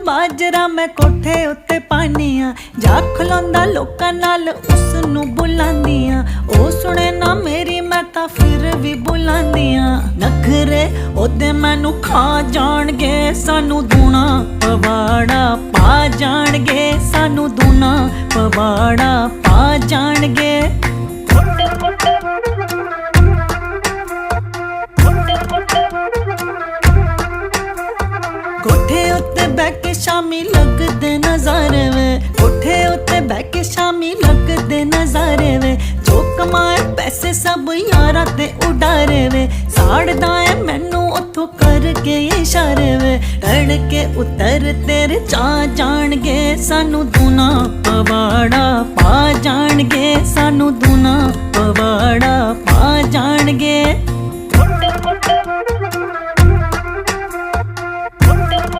बाजरा मैं कोठे उत्ते पानी आ, जा खलोंदा लोकां नाल उस नू बुलांदी आ। ओ सुने ना मेरी मैं तां फिर भी बुलांदी आ। नखरे ओदे मैनू खा जाणगे, सानू दूना पवाड़ा पा जाणगे, सानू दूना पवाड़ा पा जाणगे। कोठे उत्ते बैठ के शामी लगदे नज़ारे वे, कोठे उत्ते बैठ के शामी लगदे नज़ारे वे। जो कमाए पैसे सब यारा ते उडारे वे, साड़दा है मैनू उथों करके इशारे वे। टड़ के उतर तेरे चा जाणगे, सानू दूना पवाड़ा पा जाणगे, सानू दूना पवाड़ा पा जाणगे।